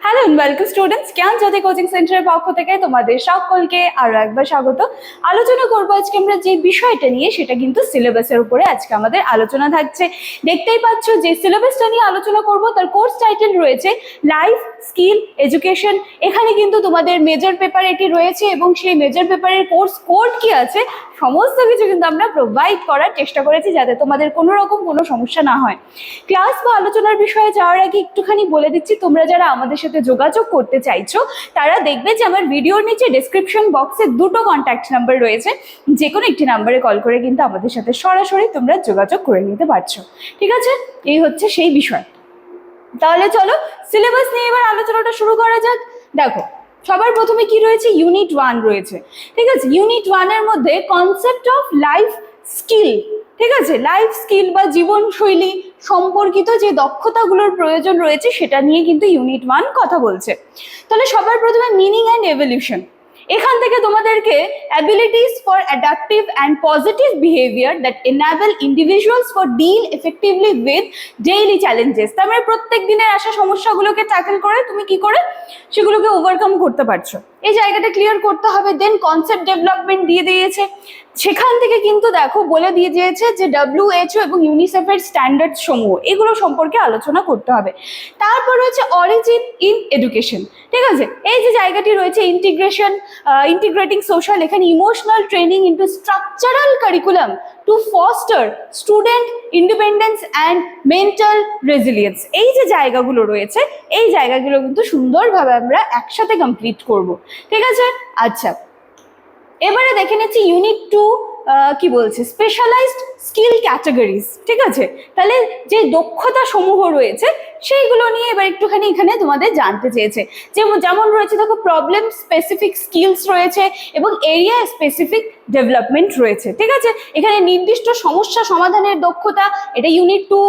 Hello and welcome students, জ্ঞান জ্যোতি coaching সেন্টারের পক্ষ থেকে তোমাদের সকলকে আরো একবার স্বাগত। আলোচনা করবো আজকে আমরা যে বিষয়টা নিয়ে, সেটা কিন্তু সিলেবাসের উপরে আজকে আমাদের আলোচনা থাকছে। দেখতেই পাচ্ছ যে সিলেবাসটা নিয়ে আলোচনা করব, তার কোর্স টাইটেল রয়েছে লাইফ স্কিল এডুকেশন। এখানে কিন্তু তোমাদের মেজর পেপার এটি রয়েছে এবং সেই মেজর পেপারের কোর্স কোড কি আছে সমস্ত কিছু কিন্তু আমরা প্রোভাইড করার চেষ্টা করেছি, যাতে তোমাদের কোনো রকম কোনো সমস্যা না হয়। ক্লাস বা আলোচনার বিষয়ে যাওয়ার আগে একটুখানি বলে দিচ্ছি, তোমরা যারা আমাদের সাথে যোগাযোগ করতে চাইছো তারা দেখবে যে আমার ভিডিওর নিচে ডেসক্রিপশন বক্সে দুটো কন্ট্যাক্ট নাম্বার রয়েছে। যে কোনো একটি নাম্বারে কল করে কিন্তু আমাদের সাথে সরাসরি তোমরা যোগাযোগ করে নিতে পারছো। ঠিক আছে, এই হচ্ছে সেই বিষয়। তাহলে চলো সিলেবাস নিয়ে এবার আলোচনাটা শুরু করা যাক। দেখো, সবার প্রথমে কি রয়েছে, ইউনিট 1 রয়েছে। ঠিক আছে, ইউনিট 1 এর মধ্যে কনসেপ্ট অফ লাইফ স্কিল। ঠিক আছে, লাইফ স্কিল বা জীবনশৈলী সম্পর্কিত যে দক্ষতাগুলোর প্রয়োজন রয়েছে সেটা নিয়ে কিন্তু ইউনিট 1 কথা বলছে। তাহলে সবার প্রথমে মিনিং অ্যান্ড এভলিউশন। এখান থেকে তোমাদেরকে abilities for adaptive and positive behaviour that enable individuals for deal effectively with daily challenges. তার মানে প্রত্যেক দিনের আসা সমস্যাগুলোকে ট্যাকেল করে তুমি কি করে সেগুলোকে ওভারকাম করতে পারছো, এই জায়গাটা ক্লিয়ার করতে হবে। দেন কনসেপ্ট ডেভেলপমেন্ট দিয়ে দিয়েছে, সেখান থেকে কিন্তু দেখো বলে দিয়ে দিয়েছে যে WHO এবং ইউনিসেফের স্ট্যান্ডার্ড সমূহ, এগুলো সম্পর্কে আলোচনা করতে হবে। তারপর রয়েছে অরিজিন ইন এডুকেশন। ঠিক আছে, এই যে জায়গাটি রয়েছে ইন্টিগ্রেশন, ইন্টিগ্রেটিং সোশ্যাল, এখানে emotional training into structural curriculum to foster student independence and mental resilience. এই যে জায়গাগুলো রয়েছে, এই জায়গাগুলো কিন্তু সুন্দরভাবে আমরা একসাথে কমপ্লিট করব। ঠিক আছে, আচ্ছা এবারে দেখে নিচ্ছি ইউনিট 2 কি বলছে, স্পেশালাইজড স্কিল ক্যাটাগরিজ। ঠিক আছে, তাহলে যে দক্ষতা সমূহ রয়েছে সেইগুলো নিয়ে এবার একটুখানি এখানে তোমাদের জানতে চেয়েছে। যেমন রয়েছে দেখো, প্রবলেম স্পেসিফিক স্কিলস রয়েছে এবং এরিয়া স্পেসিফিক ডেভেলপমেন্ট রয়েছে। ঠিক আছে, এখানে নির্দিষ্ট সমস্যা সমাধানের দক্ষতা, এটা ইউনিট 2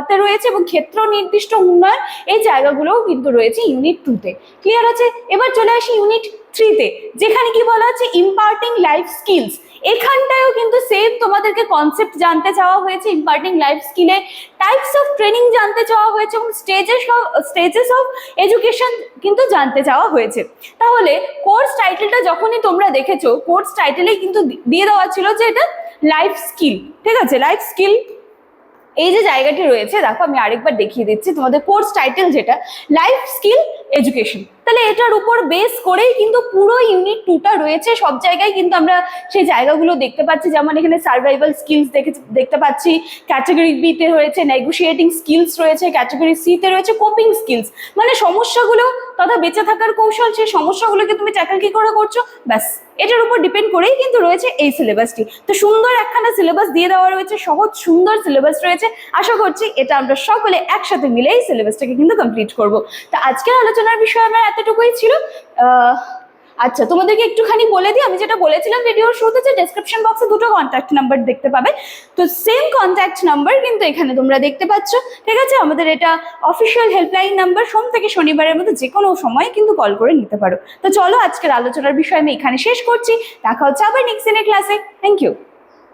তে রয়েছে, এবং ক্ষেত্র নির্দিষ্ট উন্নয়ন, এই জায়গাগুলোও কিন্তু রয়েছে ইউনিট 2 তে। ক্লিয়ার আছে? এবার চলে আসি ইউনিট 3 তে, যেখানে কি বলা আছে, ইম্পার্টিং লাইফ স্কিলস। এখানটায়ও কিন্তু সেম তোমাদেরকে কনসেপ্ট জানতে চাওয়া হয়েছে, ইম্পার্টিং লাইফ স্কিলে টাইপস অফ ট্রেনিং জানতে চাওয়া হয়েছে এবং স্টেজেস অফ এডুকেশন কিন্তু জানতে চাওয়া হয়েছে। তাহলে কোর্স টাইটেলটা যখনই তোমরা দেখেছো, কোর্স টাইটেলেই কিন্তু দিয়ে দেওয়া ছিল যে এটা লাইফ স্কিল। ঠিক আছে, লাইফ স্কিল এই যে জায়গাটি রয়েছে, দেখো আমি আরেকবার দেখিয়ে দিচ্ছি তোমাদের কোর্স টাইটেল যেটা লাইফ স্কিল এডুকেশন। তাহলে এটার উপর বেস করেই কিন্তু পুরো ইউনিট 2টা রয়েছে। সব জায়গায় কিন্তু আমরা সেই জায়গাগুলো দেখতে পাচ্ছি, যেমন এখানে সার্ভাইভাল স্কিলস দেখতে পাচ্ছি, ক্যাটাগরি বি তে রয়েছে নেগোশিয়েটিং স্কিলস রয়েছে, ক্যাটাগরি সি তে রয়েছে কোপিং স্কিলস, মানে সমস্যাগুলো তথা বেঁচে থাকার কৌশল, সেই সমস্যাগুলোকে তুমি ট্যাকল কি করে করছো, ব্যাস এটার উপর ডিপেন্ড করেই কিন্তু রয়েছে এই সিলেবাসটি। তো সুন্দর একখানা সিলেবাস দিয়ে দেওয়া রয়েছে, সহজ সুন্দর সিলেবাস রয়েছে। আশা করছি এটা আমরা সকলে একসাথে মিলে এই সিলেবাসটাকে কিন্তু কমপ্লিট করব। তো আজকের আলোচনার বিষয় আমার এতটুকুই ছিল। আচ্ছা, তোমাদেরকে একটুখানি বলে দিই, আমি যেটা বলেছিলাম ভিডিওর শুরুতে, যে ডেসক্রিপশন বক্সে দুটো কন্ট্যাক্ট নাম্বার দেখতে পাবে, তো সেম কন্ট্যাক্ট নাম্বার কিন্তু এখানে তোমরা দেখতে পাচ্ছ। ঠিক আছে, আমাদের এটা অফিসিয়াল হেল্পলাইন নাম্বার, সোম থেকে শনিবারের মধ্যে যে কোনো সময় কিন্তু কল করে নিতে পারো। তো চলো আজকের আলোচনার বিষয় আমি এখানে শেষ করছি, দেখা হচ্ছে আবার নেক্সট দিনের ক্লাসে। Thank you.